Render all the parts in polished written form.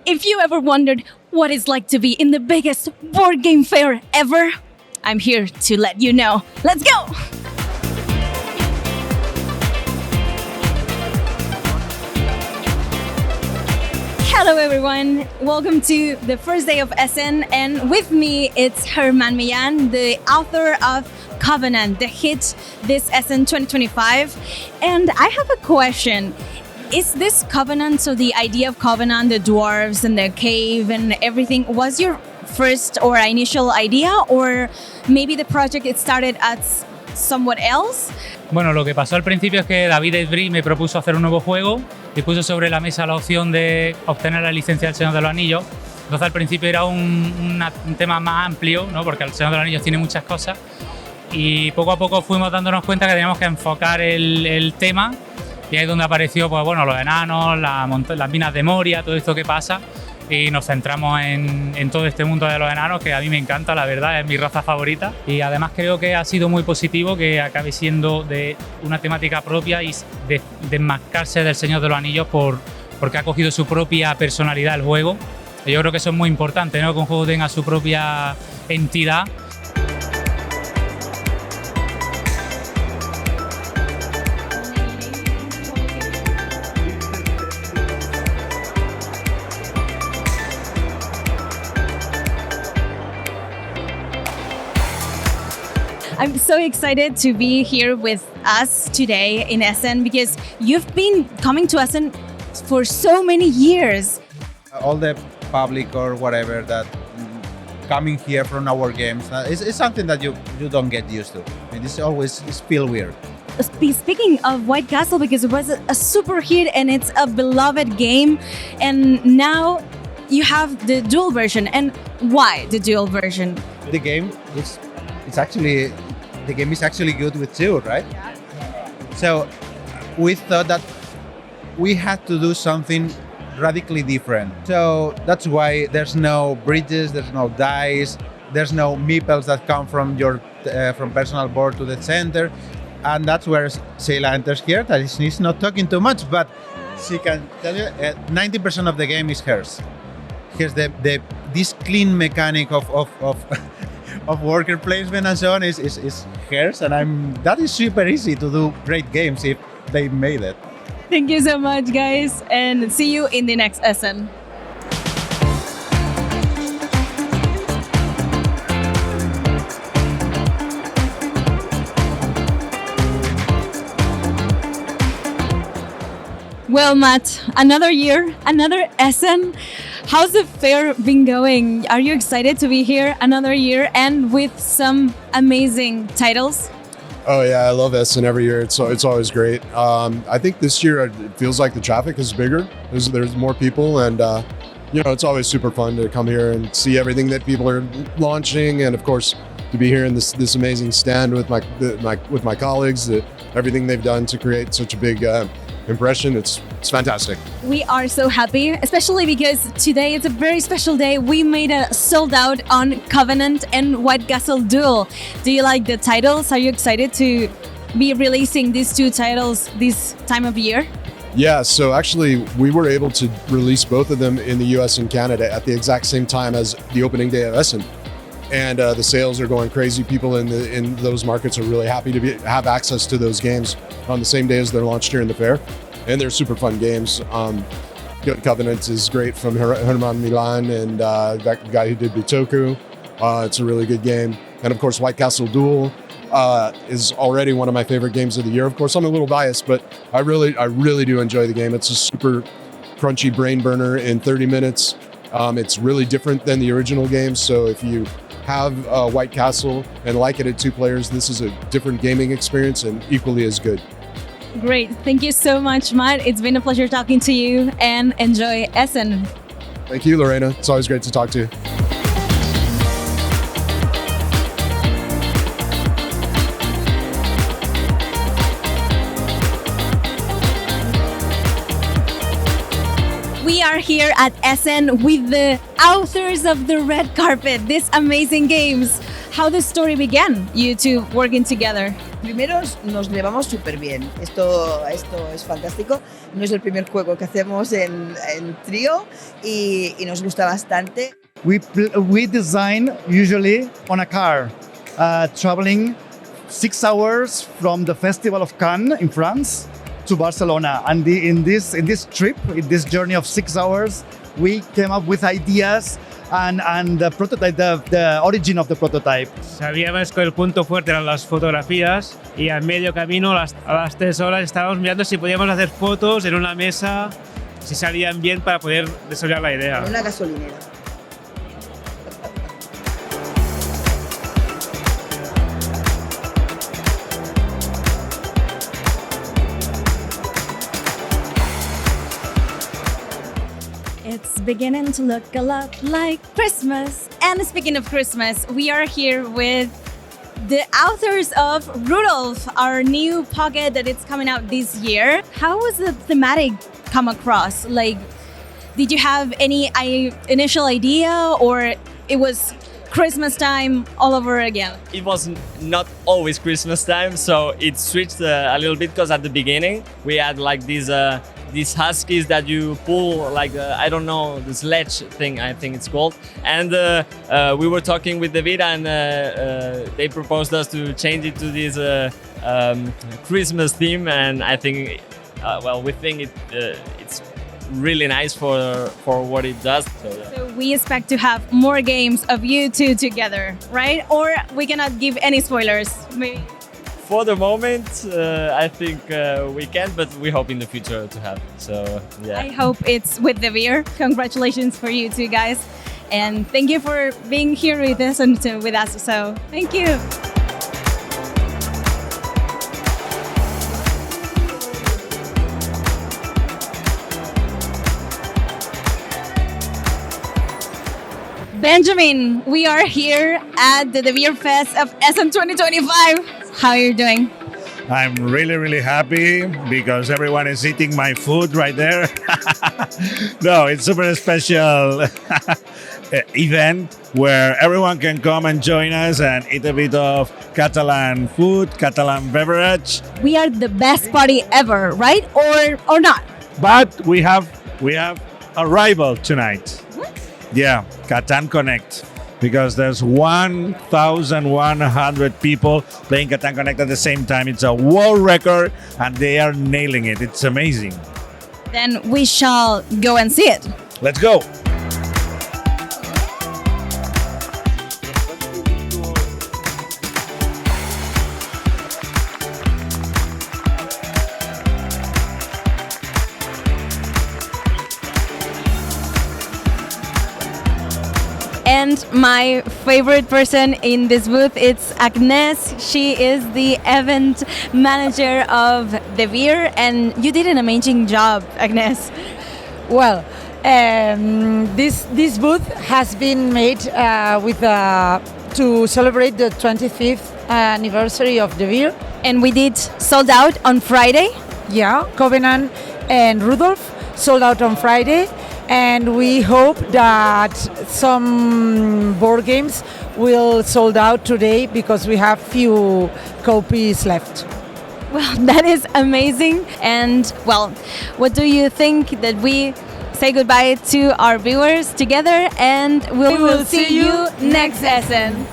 If you ever wondered what it's like to be in the biggest board game fair ever, I'm here to let you know. Let's go! Hello everyone, welcome to the first day of Essen, and with me it's Germán Millán, the author of Covenant, the hit this Essen 2025. And I have a question. Is this Covenant, so the idea of Covenant, the dwarves and the cave and everything, was your first or initial idea, or maybe the project it started as somewhat else? Bueno, lo que pasó al principio es que David Esbrí me propuso hacer un nuevo juego y puso sobre la mesa la opción de obtener la licencia del Señor de los Anillos. Entonces al principio era un tema más amplio, ¿no? Porque el Señor de los Anillos tiene muchas cosas, y poco a poco fuimos dándonos cuenta que teníamos que enfocar el tema, y ahí es donde apareció pues, bueno, los enanos, las minas de Moria, todo esto que pasa, y nos centramos en todo este mundo de los enanos, que a mí me encanta, la verdad, es mi raza favorita, y además creo que ha sido muy positivo que acabe siendo de una temática propia y de desmarcarse del Señor de los Anillos porque ha cogido su propia personalidad el juego. Y yo creo que eso es muy importante, ¿no? Que un juego tenga su propia entidad. I'm so excited to be here with us today in Essen because you've been coming to Essen for so many years. All the public or whatever that coming here from our games is something that you don't get used to. I mean, it's feel weird. Speaking of White Castle, because it was a super hit and it's a beloved game, and now you have the dual version. And why the dual version? The game is actually good with two, right? So we thought that we had to do something radically different. So that's why there's no bridges, there's no dice, there's no meeples that come from your from personal board to the center, and that's where Sheila enters here. That she's not talking too much, but she can tell you 90% of the game is hers. Here's this clean mechanic of of worker placement and so on is hers, and that is super easy to do great games if they made it. Thank you so much, guys, and see you in the next Essen. Well, Matt, another year, another Essen. How's the fair been going? Are you excited to be here another year and with some amazing titles? Oh yeah, I love Essen every year. It's always great. I think this year it feels like the traffic is bigger. There's more people, and it's always super fun to come here and see everything that people are launching, and of course to be here in this amazing stand with my colleagues. Everything they've done to create such a big impression. It's fantastic. We are so happy, especially because today it's a very special day. We made a sold out on Covenant and White Castle Duel. Do you like the titles? Are you excited to be releasing these two titles this time of year? Yeah, so actually we were able to release both of them in the US and Canada at the exact same time as the opening day of Essen. And the sales are going crazy. People in those markets are really happy to have access to those games on the same day as they're launched here in the fair. And they're super fun games. Covenant is great from Germán Millán and that guy who did Bitoku. It's a really good game. And of course, White Castle Duel is already one of my favorite games of the year. Of course, I'm a little biased, but I really do enjoy the game. It's a super crunchy brain burner in 30 minutes. It's really different than the original game. So if you have White Castle and like it at two players, this is a different gaming experience and equally as good. Great. Thank you so much, Matt. It's been a pleasure talking to you, and enjoy Essen. Thank you, Lorena. It's always great to talk to you. We are here at Essen with the authors of the red carpet, these amazing games. How the story began, you two working together? Primero nos llevamos súper bien, esto es fantástico, no es el primer juego que hacemos en trío y nos gusta bastante. We design usually on a car, traveling 6 hours from the Festival of Cannes in France to Barcelona. And in this trip, in this journey of 6 hours, we came up with ideas and the prototype, the origin of the prototype. Sabíamos que el punto fuerte eran las fotografías y a medio camino, a las 3 horas, estábamos mirando si podíamos hacer fotos en una mesa, si salían bien para poder desarrollar la idea. En una gasolinera. It's beginning to look a lot like Christmas. And speaking of Christmas, we are here with the authors of Rudolph, our new pocket that it's coming out this year. How was the thematic come across? Like, did you have any initial idea, or it was Christmas time all over again? It was not always Christmas time, so it switched a little bit because at the beginning we had like these huskies that you pull, like I don't know, the sledge thing, I think it's called. And we were talking with David, and they proposed us to change it to this Christmas theme. And I think, we think it's really nice for what it does. So we expect to have more games of you two together, right? Or we cannot give any spoilers, maybe? For the moment, I think we can, but we hope in the future to have. So, yeah. I hope it's with the beer. Congratulations for you two guys. And thank you for being here with us and with us. So, thank you. Benjamin, we are here at the Beer Fest of Essen 2025. How are you doing? I'm really, really happy because everyone is eating my food right there. No, it's super special event where everyone can come and join us and eat a bit of Catalan food, Catalan beverage. We are the best party ever, right? Or not? But we have a rival tonight. What? Yeah, Catan Connect. Because there's 1,100 people playing Catan Connect at the same time. It's a world record and they are nailing it. It's amazing. Then we shall go and see it. Let's go. And my favorite person in this booth is Agnes. She is the event manager of the beer, and you did an amazing job, Agnes. Well, this booth has been made to celebrate the 25th anniversary of the beer. And we did sold out on Friday. Yeah, Covenant and Rudolph sold out on Friday. And we hope that some board games will sold out today because we have few copies left. Well, that is amazing. And well, what do you think that we say goodbye to our viewers together, and we will see you next Essen.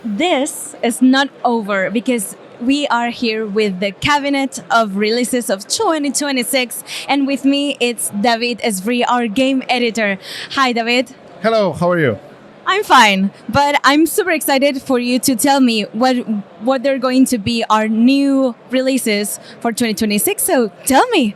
This is not over because we are here with the cabinet of releases of 2026, and with me it's David Esbrí, our game editor. Hi, David. Hello, how are you? I'm fine, but I'm super excited for you to tell me what they're going to be our new releases for 2026. So tell me.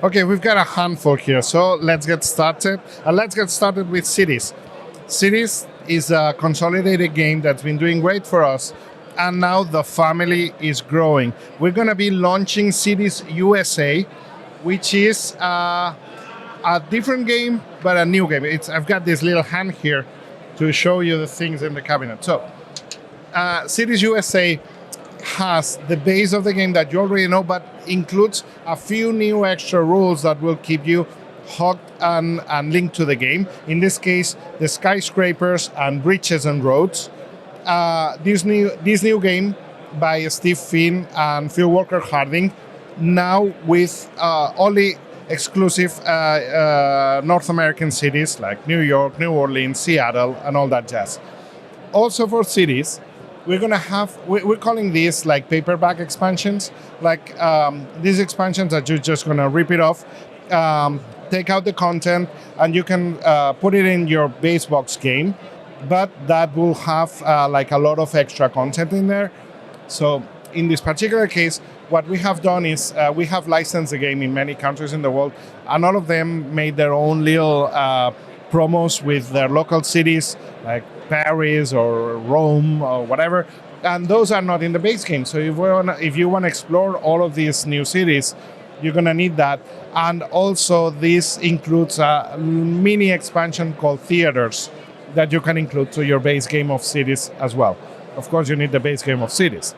Okay, we've got a handful here, so let's get started. And let's get started with Cities. Cities is a consolidated game that's been doing great for us, and now the family is growing. We're going to be launching Cities USA, which is a different game, but a new game. I've got this little hand here to show you the things in the cabinet. So, Cities USA has the base of the game that you already know, but includes a few new extra rules that will keep you hooked and linked to the game. In this case, the skyscrapers and bridges and roads. This new game by Steve Finn and Phil Walker Harding, now with only exclusive North American cities like New York, New Orleans, Seattle, and all that jazz. Also for cities, we're gonna have, we're calling these like paperback expansions, like these expansions that you're just gonna rip it off, take out the content, and you can put it in your base box game, but that will have like a lot of extra content in there. So in this particular case, what we have done is we have licensed the game in many countries in the world, and all of them made their own little promos with their local cities, like Paris or Rome or whatever, and those are not in the base game. So if you want to explore all of these new cities, you're going to need that. And also this includes a mini expansion called Theaters that you can include to your base game of cities as well. Of course, you need the base game of cities.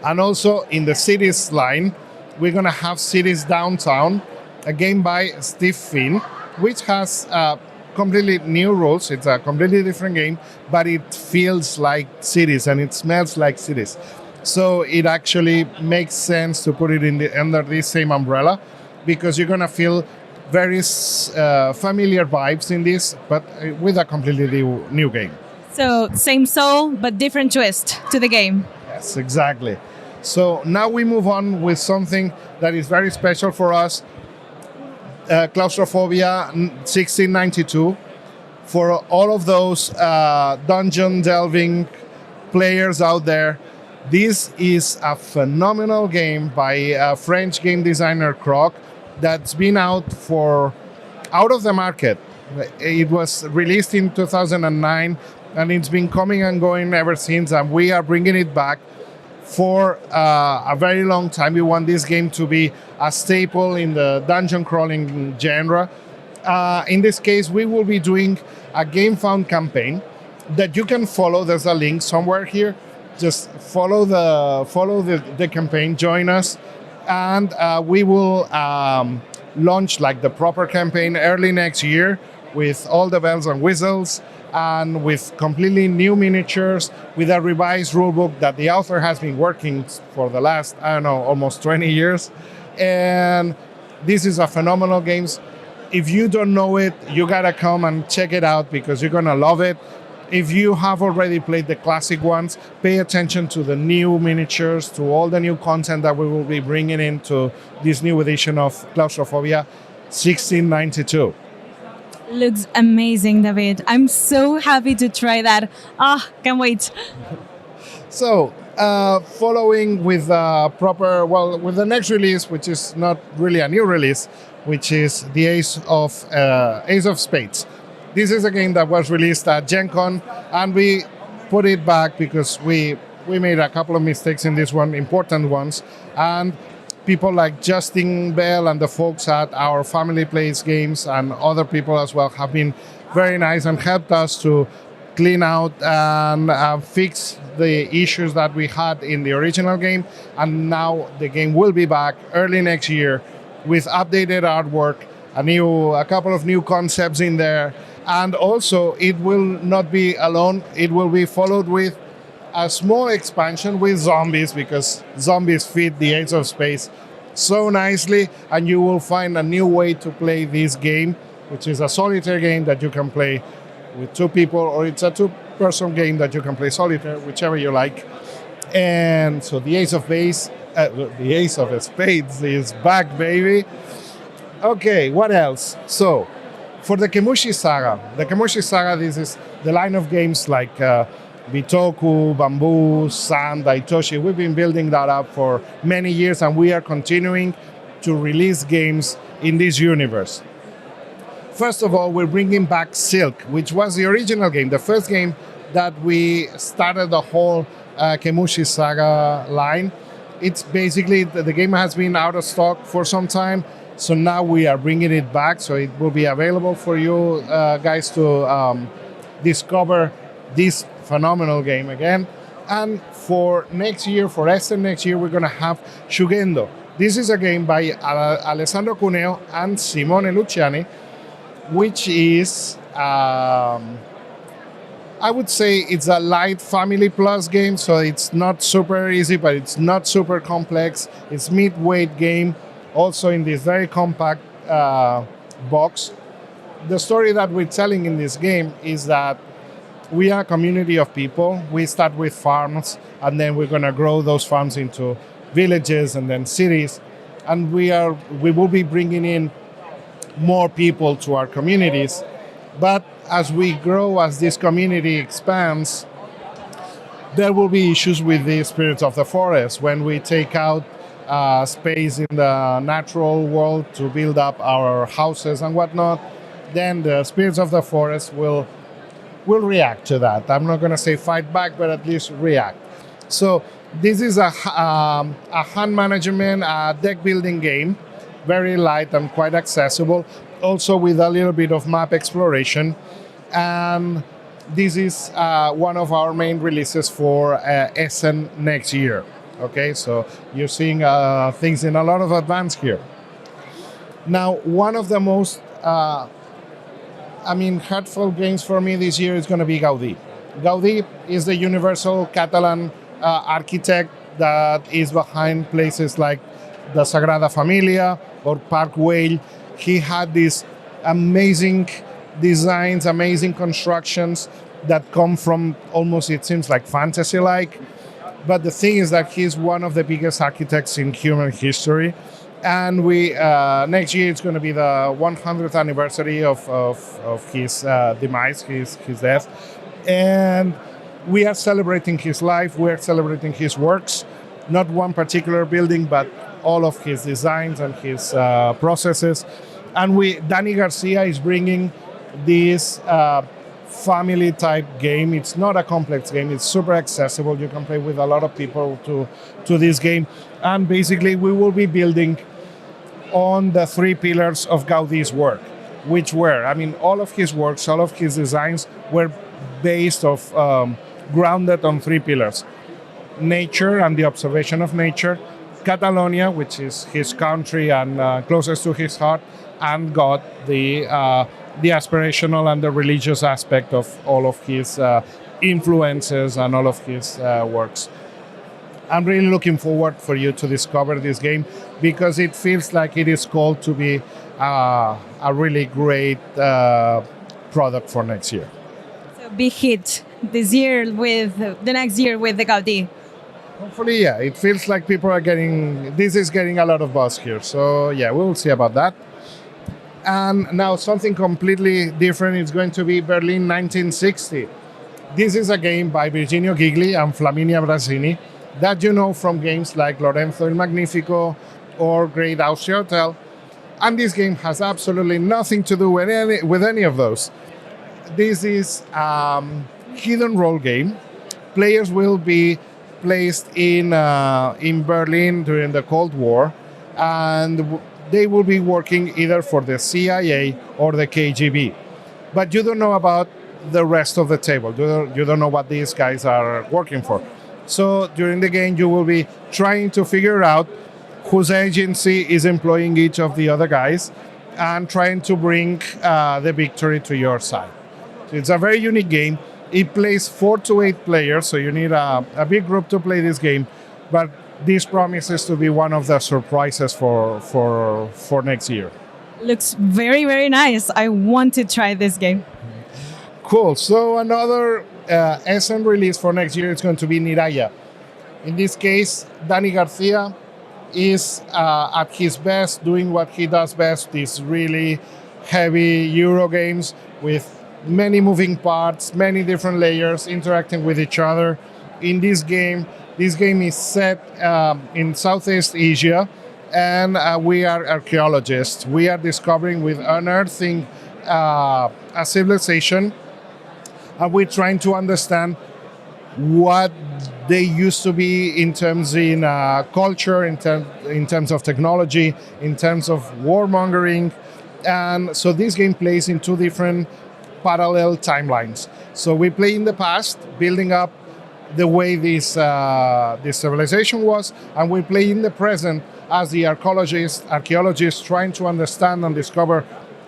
And also in the cities line, we're going to have Cities Downtown, a game by Steve Finn, which has completely new rules. It's a completely different game, but it feels like cities and it smells like cities. So it actually makes sense to put it under this same umbrella, because you're going to feel very familiar vibes in this, but with a completely new game. So same soul, but different twist to the game. Yes, exactly. So now we move on with something that is very special for us. Claustrophobia 1692. For all of those dungeon delving players out there, this is a phenomenal game by a French game designer Croc that's been out of the market. It was released in 2009 and it's been coming and going ever since, and we are bringing it back for a very long time. We want this game to be a staple in the dungeon crawling genre. In this case, we will be doing a game found campaign that you can follow. There's a link somewhere here. Just follow the campaign, join us, and we will launch like the proper campaign early next year with all the bells and whistles, and with completely new miniatures, with a revised rulebook that the author has been working for the last, almost 20 years. And this is a phenomenal game. If you don't know it, you gotta come and check it out because you're gonna love it. If you have already played the classic ones, pay attention to the new miniatures, to all the new content that we will be bringing into this new edition of Claustrophobia 1692. Looks amazing, David. I'm so happy to try that. Can't wait. So, following with with the next release, which is not really a new release, which is the Ace of Spades. This is a game that was released at Gen Con, and we put it back because we made a couple of mistakes in this one, important ones, and people like Justin Bell and the folks at our Family Plays Games and other people as well have been very nice and helped us to clean out and fix the issues that we had in the original game. And now the game will be back early next year with updated artwork, a couple of new concepts in there. And also it will not be alone. It will be followed with a small expansion with zombies, because zombies fit the Ace of Spades so nicely, and you will find a new way to play this game, which is a solitaire game that you can play with two people, or it's a two-person game that you can play solitaire, whichever you like. And so the Ace of Spades is back, baby. Okay, what else? So for the Kemushi Saga, this is the line of games like Bitoku, Bamboo, Sand, Daitoshi. We've been building that up for many years, and we are continuing to release games in this universe. First of all, we're bringing back Silk, which was the original game, the first game that we started the whole Kemushi Saga line. It's basically, the game has been out of stock for some time, so now we are bringing it back, so it will be available for you guys to discover this phenomenal game again. And for next year, for Essen next year, we're going to have Shugendo. This is a game by Alessandro Cuneo and Simone Luciani, which is I would say it's a light family plus game, so it's not super easy, but it's not super complex. It's mid-weight game, also in this very compact box. The story that we're telling in this game is that we are a community of people. We start with farms, and then we're going to grow those farms into villages and then cities. And we will be bringing in more people to our communities. But as we grow, as this community expands, there will be issues with the spirits of the forest. When we take out space in the natural world to build up our houses and whatnot, then the spirits of the forest will react to that. I'm not going to say fight back, but at least react. So this is a hand management, deck building game, very light and quite accessible, also with a little bit of map exploration. And this is one of our main releases for Essen next year. Okay, so you're seeing things in a lot of advance here. Now, one of the most heartfelt games for me this year is going to be Gaudí. Gaudí is the universal Catalan architect that is behind places like the Sagrada Familia or Park Güell. He had these amazing designs, amazing constructions that come from almost, it seems like fantasy-like. But the thing is that he's one of the biggest architects in human history. And we next year it's going to be the 100th anniversary of his demise, his death. And we are celebrating his life, we're celebrating his works, not one particular building, but all of his designs and his processes. And Dani Garcia is bringing this family type game. It's not a complex game, it's super accessible. You can play with a lot of people to this game. And basically we will be building on the three pillars of Gaudí's work, which were, all of his works, all of his designs were based grounded on three pillars: nature and the observation of nature, Catalonia, which is his country and closest to his heart, and God, the aspirational and the religious aspect of all of his influences and all of his works. I'm really looking forward for you to discover this game because it feels like it is called to be a really great product for next year. So big hit this year with the next year with the Gaudí. Hopefully, yeah. It feels like people are this is getting a lot of buzz here. So yeah, we'll see about that. And now something completely different is going to be Berlin 1960. This is a game by Virginio Gigli and Flaminia Brazzini that you know from games like Lorenzo il Magnifico or Great Austria Hotel. And this game has absolutely nothing to do with any of those. This is a hidden role game. Players will be placed in Berlin during the Cold War, and they will be working either for the CIA or the KGB. But you don't know about the rest of the table. You don't know what these guys are working for. So during the game, you will be trying to figure out whose agency is employing each of the other guys and trying to bring the victory to your side. So it's a very unique game. It plays 4 to 8 players, so you need a big group to play this game. But this promises to be one of the surprises for next year. Looks very, very nice. I want to try this game. Cool. So another Essen release for next year is going to be Niraya. In this case, Dani Garcia is at his best, doing what he does best, these really heavy Euro games with many moving parts, many different layers interacting with each other. In this game is set in Southeast Asia, and we are archaeologists. We are unearthing a civilization, and we're trying to understand what they used to be in culture, in terms of technology, in terms of warmongering. And so this game plays in 2 different parallel timelines. So we play in the past, building up the way this civilization was, and we play in the present as the archaeologists trying to understand and discover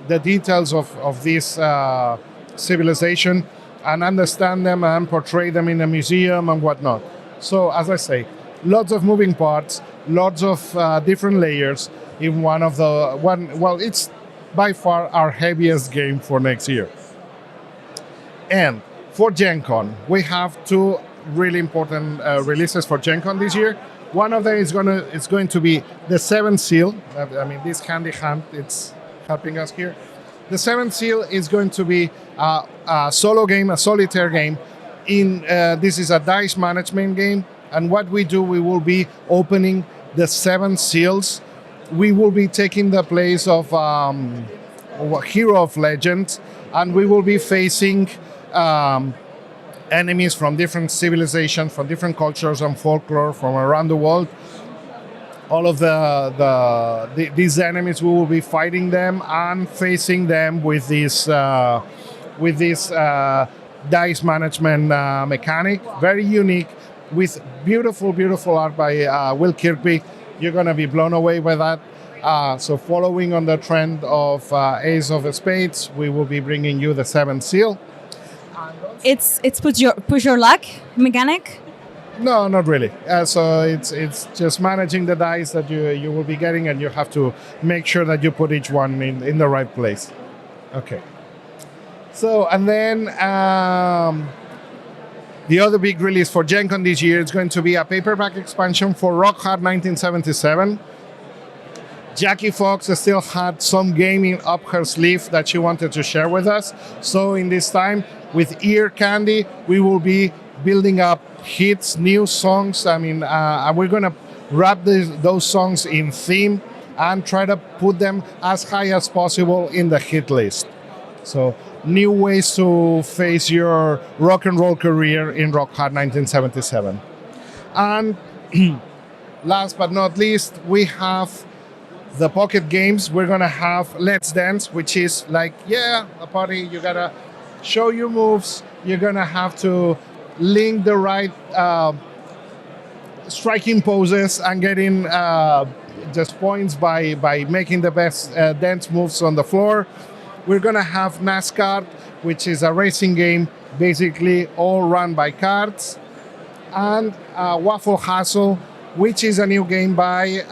the details of this civilization and understand them and portray them in a museum and whatnot. So as I say, lots of moving parts, lots of different layers in it's by far our heaviest game for next year. And for Gen Con, we have two really important releases for Gen Con this year. One of them is going to be the Seventh Seal. I mean, this handy hand, it's helping us here. The Seventh Seal is going to be a solo game, a solitaire game. This is a dice management game. And what we do, we will be opening the 7 seals. We will be taking the place of Hero of Legend, and we will be facing enemies from different civilizations, from different cultures and folklore from around the world. All of these enemies, we will be fighting them and facing them with this dice management mechanic, very unique, with beautiful, beautiful art by Will Kirkby. You're going to be blown away by that. So following on the trend of Ace of Spades, we will be bringing you the 7th Seal. It's push your luck mechanic? No, not really. So it's just managing the dice that you will be getting, and you have to make sure that you put each one in the right place. Okay. So, and then the other big release for Gen Con this year is going to be a paperback expansion for Rock Hard 1977. Jackie Fox still had some gaming up her sleeve that she wanted to share with us. So in this time, with Ear Candy, we will be building up hits, new songs. I mean, we're going to wrap those songs in theme and try to put them as high as possible in the hit list. So new ways to face your rock and roll career in Rock Hard 1977. And last but not least, we have the pocket games. We're going to have Let's Dance, which is like, a party. You got to show your moves. You're going to have to link the right striking poses and getting just points by making the best dance moves on the floor. We're going to have NASCAR, which is a racing game, basically all run by cards. And Waffle Hustle, which is a new game by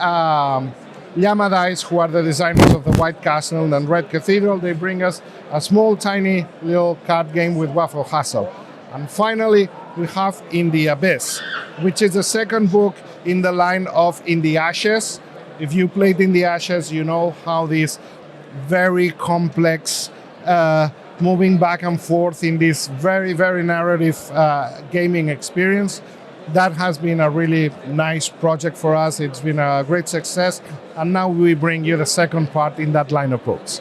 Llama Dice, who are the designers of the White Castle and Red Cathedral. They bring us a small, tiny little card game with Waffle Hustle. And finally, we have In the Abyss, which is the second book in the line of In the Ashes. If you played In the Ashes, you know how these very complex, moving back and forth in this very, very narrative gaming experience. That has been a really nice project for us. It's been a great success. And now we bring you the second part in that line of books.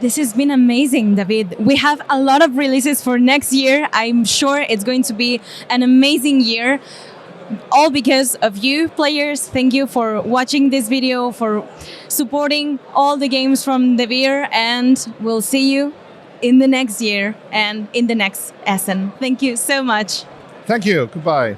This has been amazing, David. We have a lot of releases for next year. I'm sure it's going to be an amazing year. All because of you, players. Thank you for watching this video, for supporting all the games from the beer, and we'll see you in the next year and in the next Essen. Thank you so much. Thank you. Goodbye.